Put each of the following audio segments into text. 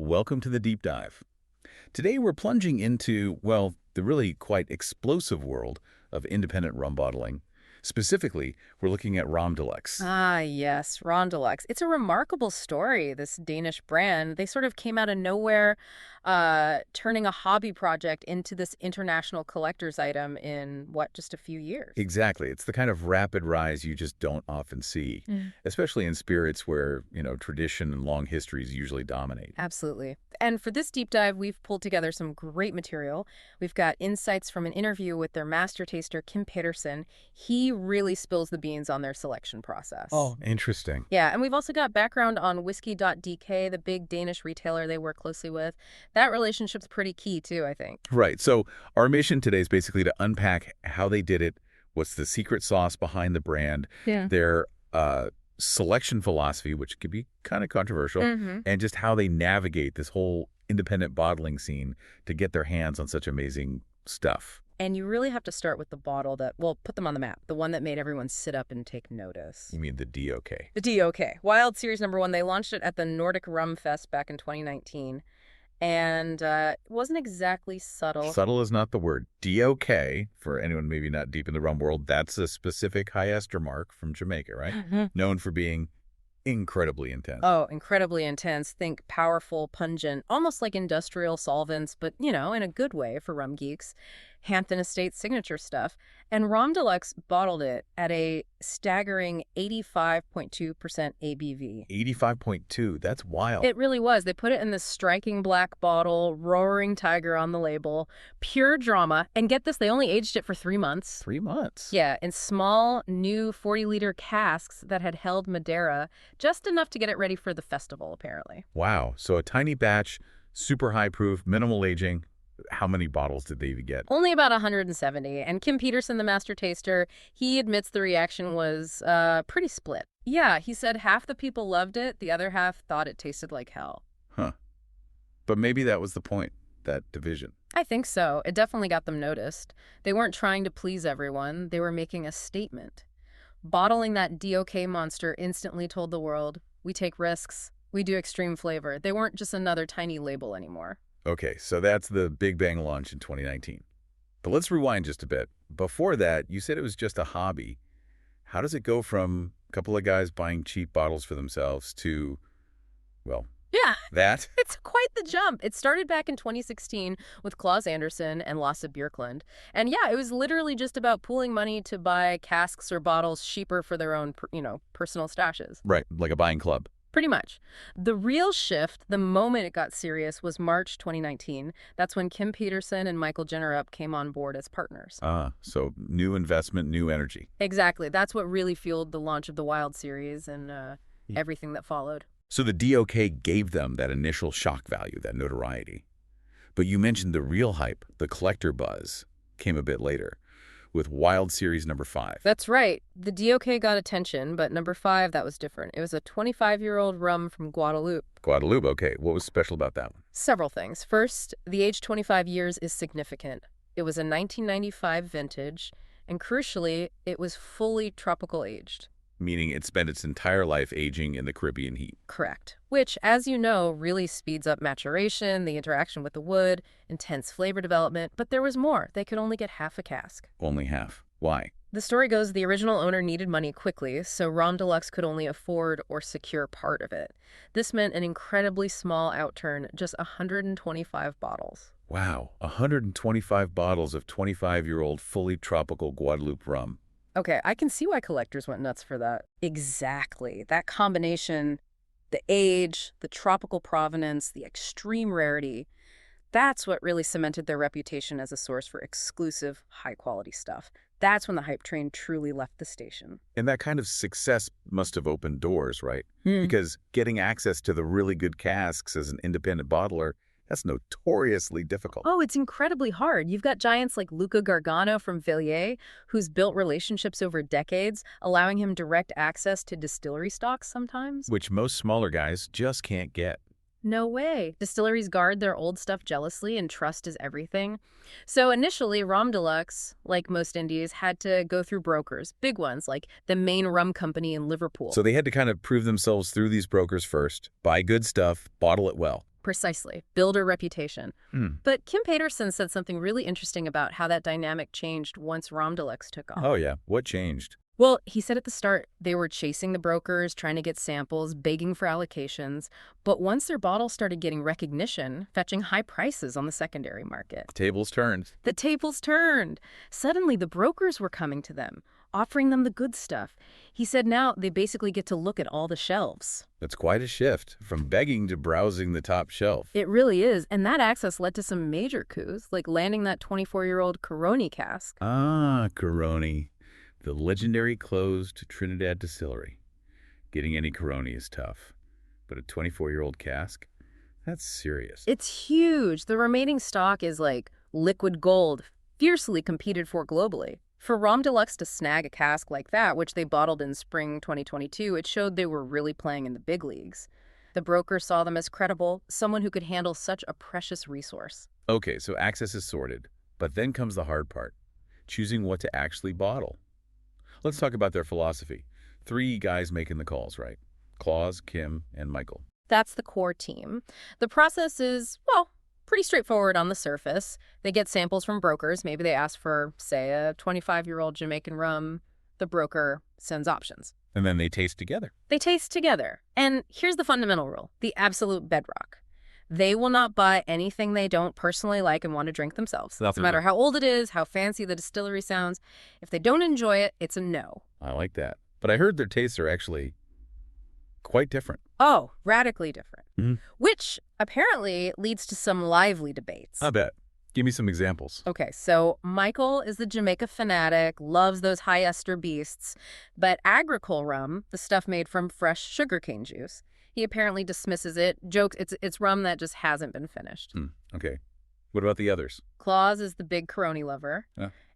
Welcome to the deep dive. Today we're plunging into, well, the really quite explosive world of independent rum bottling. Specifically, we're looking at Romdeluxe. Ah, yes, Romdeluxe. It's a remarkable story, this Danish brand. They sort of came out of nowhere, turning a hobby project into this international collector's item in, just a few years? Exactly. It's the kind of rapid rise you just don't often see, Mm. especially in spirits where, tradition and long histories usually dominate. Absolutely. And for this deep dive, we've pulled together some great material. We've got insights from an interview with their master taster, Kim Pedersen. He really spills the beans on their selection process. Oh, interesting. Yeah, and we've also got background on Whisky.dk, the big Danish retailer they work closely with. That relationship's pretty key, too, I think. Right. So our mission today is basically to unpack how they did it, what's the secret sauce behind the brand, Yeah. their selection philosophy, which could be kind of controversial, Mm-hmm. and just how they navigate this whole independent bottling scene to get their hands on such amazing stuff. And you really have to start with the bottle that, put them on the map, the one that made everyone sit up and take notice. You mean the DOK? The DOK, Wild Series #1. They launched it at the Nordic Rum Fest back in 2019. And it wasn't exactly subtle. Subtle is not the word. DOK, for anyone maybe not deep in the rum world, that's a specific high ester mark from Jamaica, right? Mhm. Known for being incredibly intense. Oh, incredibly intense. Think powerful, pungent, almost like industrial solvents, but, in a good way for rum geeks. Hampton Estate signature stuff. And Romdeluxe bottled it at a staggering 85.2% ABV. 85.2, that's wild. It really was. They put it in this striking black bottle, roaring tiger on the label, pure drama. And get this, they only aged it for 3 months. 3 months. Yeah, in small, new 40-liter casks that had held Madeira, just enough to get it ready for the festival, apparently. Wow. So a tiny batch, super high proof, minimal aging. How many bottles did they even get? Only about 170. And Kim Pedersen, the master taster, he admits the reaction was pretty split. Yeah, he said half the people loved it, the other half thought it tasted like hell. Huh. But maybe that was the point, that division. I think so. It definitely got them noticed. They weren't trying to please everyone. They were making a statement. Bottling that DOK monster instantly told the world, we take risks, we do extreme flavor. They weren't just another tiny label anymore. Okay, so that's the Big Bang launch in 2019. But let's rewind just a bit. Before that, you said it was just a hobby. How does it go from a couple of guys buying cheap bottles for themselves to, well, Yeah, that? it's quite the jump. It started back in 2016 with Claus Andersen and Lasse Bjørklund. And yeah, it was literally just about pooling money to buy casks or bottles cheaper for their own, personal stashes. Right, like a buying club. Pretty much. The real shift, the moment it got serious, was March 2019. That's when Kim Pedersen and Michael Jennerup came on board as partners. So new investment, new energy. Exactly. That's what really fueled the launch of the Wild Series and everything that followed. So the DOK gave them that initial shock value, that notoriety. But you mentioned the real hype, the collector buzz, came a bit later, with Wild Series #5. That's right. The DOK got attention, but #5, that was different. It was a 25-year-old rum from Guadeloupe. Guadeloupe, okay. What was special about that one? Several things. First, the age 25 years is significant. It was a 1995 vintage, and crucially, it was fully tropical aged. Meaning it spent its entire life aging in the Caribbean heat. Correct. Which, as you know, really speeds up maturation, the interaction with the wood, intense flavor development. But there was more. They could only get half a cask. Only half. Why? The story goes the original owner needed money quickly, so Romdeluxe could only afford or secure part of it. This meant an incredibly small outturn, just 125 bottles. Wow, 125 bottles of 25-year-old fully tropical Guadeloupe rum. Okay, I can see why collectors went nuts for that. Exactly. That combination, the age, the tropical provenance, the extreme rarity, that's what really cemented their reputation as a source for exclusive, high-quality stuff. That's when the hype train truly left the station. And that kind of success must have opened doors, right? Because getting access to the really good casks as an independent bottler, that's notoriously difficult. Oh, it's incredibly hard. You've got giants like Luca Gargano from Villiers, who's built relationships over decades, allowing him direct access to distillery stocks sometimes. Which most smaller guys just can't get. No way. Distilleries guard their old stuff jealously, and trust is everything. So initially, Romdeluxe, like most indies, had to go through brokers, big ones like the main rum company in Liverpool. So they had to kind of prove themselves through these brokers first, buy good stuff, bottle it well. Precisely. Build a reputation. Hmm. But Kim Peterson said something really interesting about how that dynamic changed once Romdeluxe took off. Oh, yeah. What changed? Well, he said at the start they were chasing the brokers, trying to get samples, begging for allocations. But once their bottles started getting recognition, fetching high prices on the secondary market. Tables turned. The tables turned. Suddenly, the brokers were coming to them, offering them the good stuff. He said now they basically get to look at all the shelves. That's quite a shift, from begging to browsing the top shelf. It really is, and that access led to some major coups, like landing that 24-year-old Coroni cask. Ah, Coroni. The legendary closed Trinidad distillery. Getting any Coroni is tough. But a 24-year-old cask? That's serious. It's huge. The remaining stock is like liquid gold, fiercely competed for globally. For Romdeluxe to snag a cask like that, which they bottled in spring 2022, it showed they were really playing in the big leagues. The broker saw them as credible, someone who could handle such a precious resource. Okay, so access is sorted. But then comes the hard part. Choosing what to actually bottle. Let's talk about their philosophy. 3 guys making the calls, right? Claus, Kim, and Michael. That's the core team. The process is, well, pretty straightforward on the surface. They get samples from brokers. Maybe they ask for, say, a 25-year-old Jamaican rum. The broker sends options. And then they taste together. They taste together. And here's the fundamental rule, the absolute bedrock. They will not buy anything they don't personally like and want to drink themselves. No matter how old it is, how fancy the distillery sounds. If they don't enjoy it, it's a no. I like that. But I heard their tastes are actually quite different. Oh, radically different. Mm-hmm. Which apparently leads to some lively debates. I bet. Give me some examples. Okay, so Michael is the Jamaica fanatic, loves those high ester beasts, but agricole rum, the stuff made from fresh sugarcane juice, he apparently dismisses it, jokes it's rum that just hasn't been finished. Okay. What about the others? Claus is the big Coroni lover.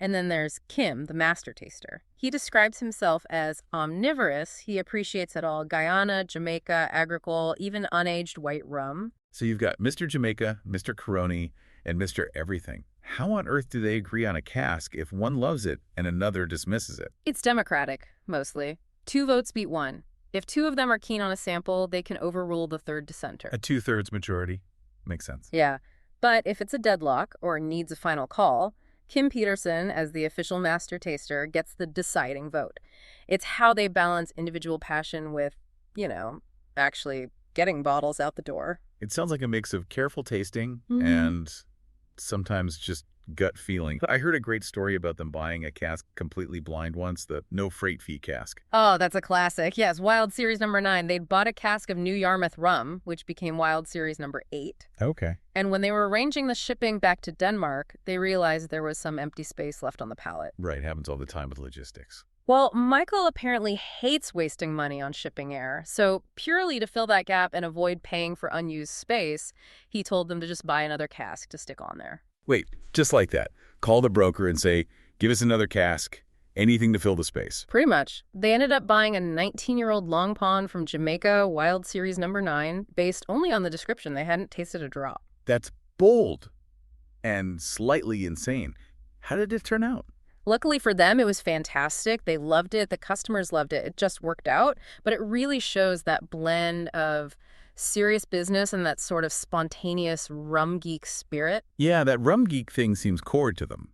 And then there's Kim, the master taster. He describes himself as omnivorous. He appreciates it all: Guyana, Jamaica, agricole, even unaged white rum. So you've got Mr. Jamaica, Mr. Coroni, and Mr. Everything. How on earth do they agree on a cask if one loves it and another dismisses it? It's democratic, mostly. 2 votes beat 1. If 2 of them are keen on a sample, they can overrule the third dissenter. A 2/3 majority. Makes sense. Yeah. But if it's a deadlock or needs a final call, Kim Peterson, as the official master taster, gets the deciding vote. It's how they balance individual passion with, actually getting bottles out the door. It sounds like a mix of careful tasting and sometimes just gut feeling. I heard a great story about them buying a cask completely blind once, the no freight fee cask. Oh, that's a classic. Yes, Wild Series number 9. They'd bought a cask of New Yarmouth rum, which became Wild Series number 8. Okay. And when they were arranging the shipping back to Denmark, they realized there was some empty space left on the pallet. Right, happens all the time with logistics. Well, Michael apparently hates wasting money on shipping air, so purely to fill that gap and avoid paying for unused space, he told them to just buy another cask to stick on there. Wait, just like that. Call the broker and say, give us another cask, anything to fill the space. Pretty much. They ended up buying a 19-year-old Long Pond from Jamaica, Wild Series number 9, based only on the description. They hadn't tasted a drop. That's bold and slightly insane. How did it turn out? Luckily for them, it was fantastic. They loved it. The customers loved it. It just worked out. But it really shows that blend of serious business and that sort of spontaneous rum geek spirit. Yeah, that rum geek thing seems core to them,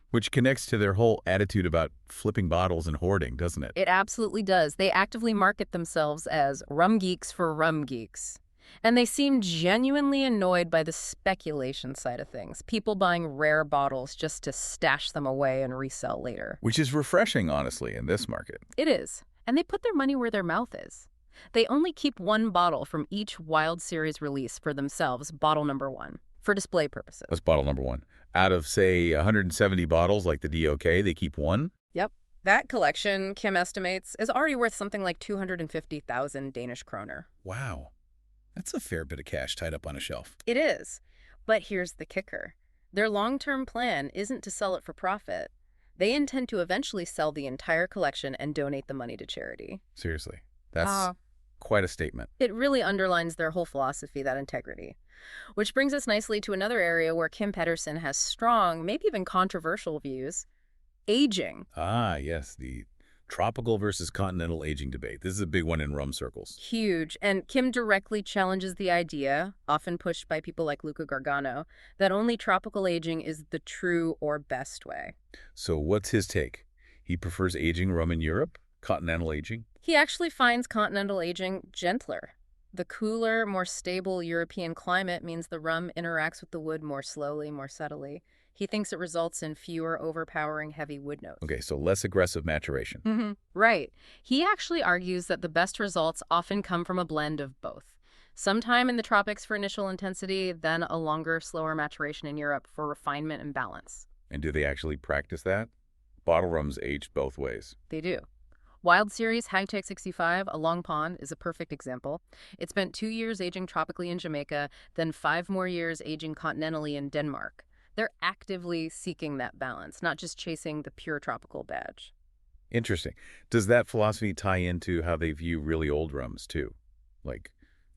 which connects to their whole attitude about flipping bottles and hoarding, doesn't it? It absolutely does. They actively market themselves as rum geeks for rum geeks. And they seem genuinely annoyed by the speculation side of things, people buying rare bottles just to stash them away and resell later. Which is refreshing, honestly, in this market. It is. And they put their money where their mouth is. They only keep 1 bottle from each Wild Series release for themselves, bottle number 1, for display purposes. That's bottle number 1. Out of, say, 170 bottles like the DOK, they keep 1? Yep. That collection, Kim estimates, is already worth something like 250,000 Danish kroner. Wow. That's a fair bit of cash tied up on a shelf. It is. But here's the kicker. Their long-term plan isn't to sell it for profit. They intend to eventually sell the entire collection and donate the money to charity. Seriously. That's quite a statement. It really underlines their whole philosophy, that integrity. Which brings us nicely to another area where Kim Peterson has strong, maybe even controversial views. Aging. Ah, yes, the Tropical versus continental aging debate. This is a big one in rum circles. Huge. And Kim directly challenges the idea, often pushed by people like Luca Gargano, that only tropical aging is the true or best way. So what's his take? He prefers aging rum in Europe? Continental aging? He actually finds continental aging gentler. The cooler, more stable European climate means the rum interacts with the wood more slowly, more subtly. He thinks it results in fewer overpowering heavy wood notes. Okay, so less aggressive maturation. Right. He actually argues that the best results often come from a blend of both. Some time in the tropics for initial intensity, then a longer, slower maturation in Europe for refinement and balance. And do they actually practice that? Bottle rums age both ways. They do. Wild Series Hightech 65, a Long Pond, is a perfect example. It spent 2 years aging tropically in Jamaica, then 5 more years aging continentally in Denmark. They're actively seeking that balance, not just chasing the pure tropical badge. Interesting. Does that philosophy tie into how they view really old rums, too? Like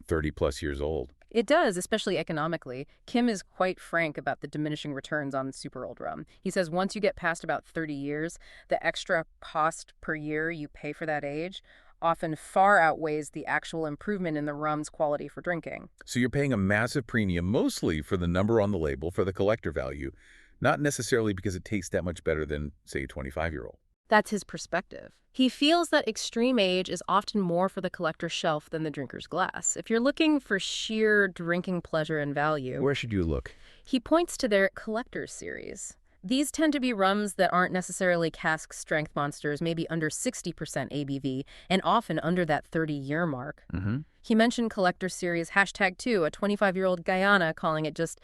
30-plus years old? It does, especially economically. Kim is quite frank about the diminishing returns on super old rum. He says once you get past about 30 years, the extra cost per year you pay for that age often far outweighs the actual improvement in the rum's quality for drinking. So you're paying a massive premium mostly for the number on the label, for the collector value, not necessarily because it tastes that much better than, say, a 25-year-old. That's his perspective. He feels that extreme age is often more for the collector's shelf than the drinker's glass. If you're looking for sheer drinking pleasure and value, Where should you look? he points to their collector's series. These tend to be rums that aren't necessarily cask strength monsters, maybe under 60% ABV, and often under that 30-year mark. He mentioned collector series #2, a 25-year-old Guyana, calling it just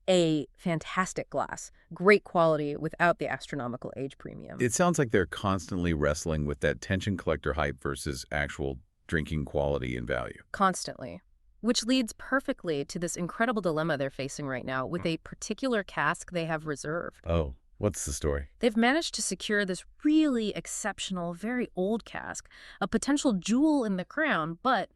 a fantastic glass. Great quality without the astronomical age premium. It sounds like they're constantly wrestling with that tension collector hype versus actual drinking quality and value. Constantly. Which leads perfectly to this incredible dilemma they're facing right now with a particular cask they have reserved. Oh, what's the story? They've managed to secure this really exceptional, very old cask, a potential jewel in the crown, but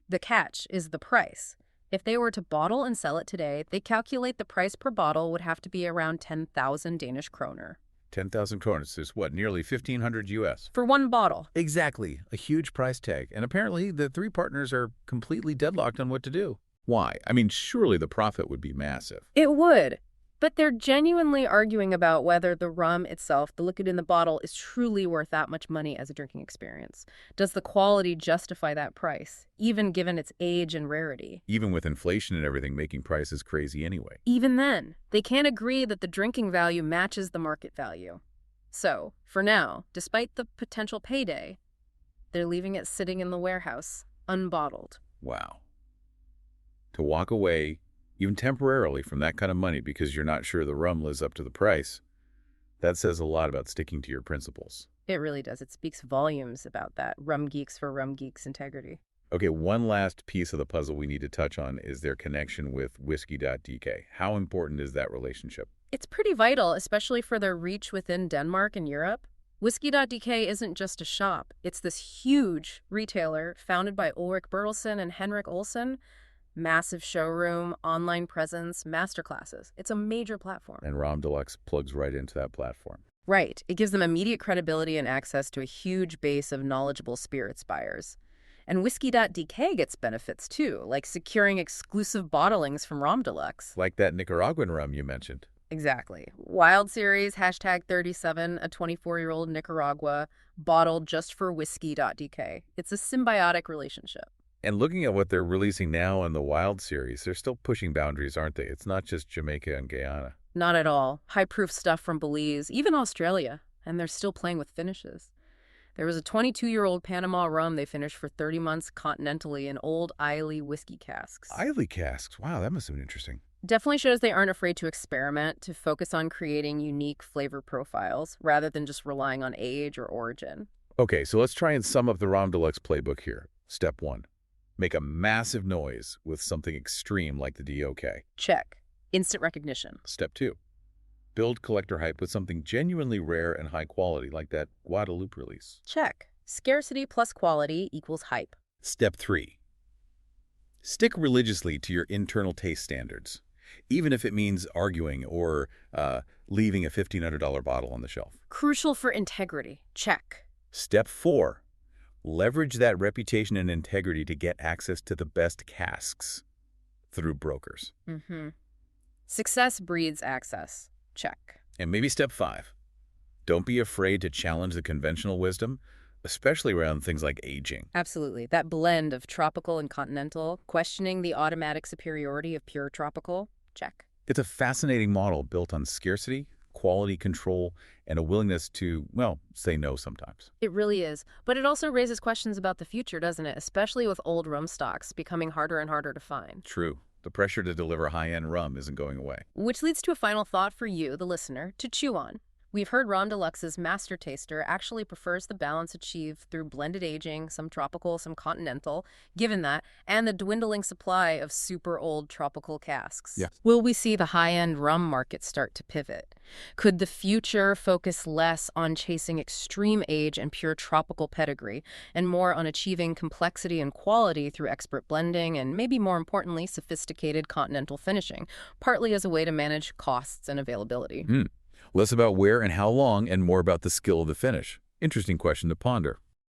the catch is the price. If they were to bottle and sell it today, they calculate the price per bottle would have to be around 10,000 Danish kroner. 10,000 kroner is what, nearly 1,500 US? For one bottle. Exactly. A huge price tag. And apparently the three partners are completely deadlocked on what to do. Why? I mean, surely the profit would be massive. It would. But they're genuinely arguing about whether the rum itself, the liquid in the bottle, is truly worth that much money as a drinking experience. Does the quality justify that price, even given its age and rarity? Even with inflation and everything making prices crazy anyway. Even then, they can't agree that the drinking value matches the market value. So, for now, despite the potential payday, they're leaving it sitting in the warehouse, unbottled. Wow. To walk away, even temporarily, from that kind of money because you're not sure the rum lives up to the price, that says a lot about sticking to your principles. It really does. It speaks volumes about that rum geeks for rum geeks integrity. Okay, one last piece of the puzzle we need to touch on is their connection with Whisky.dk. How important is that relationship? It's pretty vital, especially for their reach within Denmark and Europe. Whisky.dk isn't just a shop. It's this huge retailer founded by Ulrik Bertelsen and Henrik Olsen. Massive showroom, online presence, masterclasses. It's a major platform. And Romdeluxe plugs right into that platform. Right. It gives them immediate credibility and access to a huge base of knowledgeable spirits buyers. And Whisky.dk gets benefits too, like securing exclusive bottlings from Romdeluxe. Like that Nicaraguan rum you mentioned. Exactly. Wild Series #37, a 24-year-old Nicaragua, bottled just for Whisky.dk. It's a symbiotic relationship. And looking at what they're releasing now in the Wild series, they're still pushing boundaries, aren't they? It's not just Jamaica and Guyana. Not at all. High-proof stuff from Belize, even Australia, and they're still playing with finishes. There was a 22-year-old Panama rum they finished for 30 months continentally in old Islay whiskey casks. Islay casks? Wow, that must have been interesting. Definitely shows they aren't afraid to experiment, to focus on creating unique flavor profiles, rather than just relying on age or origin. Okay, so let's try and sum up the Romdeluxe playbook here. Step 1. Make a massive noise with something extreme like the DOK. Check. Instant recognition. Step 2. Build collector hype with something genuinely rare and high quality like that Guadeloupe release. Check. Scarcity plus quality equals hype. Step 3. Stick religiously to your internal taste standards, even if it means arguing or leaving a $1,500 bottle on the shelf. Crucial for integrity. Check. Step 4. Leverage that reputation and integrity to get access to the best casks through brokers. Success breeds access. Check. And maybe step 5. Don't be afraid to challenge the conventional wisdom, especially around things like aging. Absolutely. That blend of tropical and continental, questioning the automatic superiority of pure tropical. Check. It's a fascinating model built on scarcity, quality control, and a willingness to, well, say no sometimes. It really is. But it also raises questions about the future, doesn't it? Especially with old rum stocks becoming harder and harder to find. True. The pressure to deliver high-end rum isn't going away. Which leads to a final thought for you, the listener, to chew on. We've heard Romdeluxe's master taster actually prefers the balance achieved through blended aging, some tropical, some continental, given that, and the dwindling supply of super old tropical casks. Yeah. Will we see the high-end rum market start to pivot? Could the future focus less on chasing extreme age and pure tropical pedigree, and more on achieving complexity and quality through expert blending and, maybe more importantly, sophisticated continental finishing, partly as a way to manage costs and availability? Less about where and how long and more about the skill of the finish. Interesting question to ponder.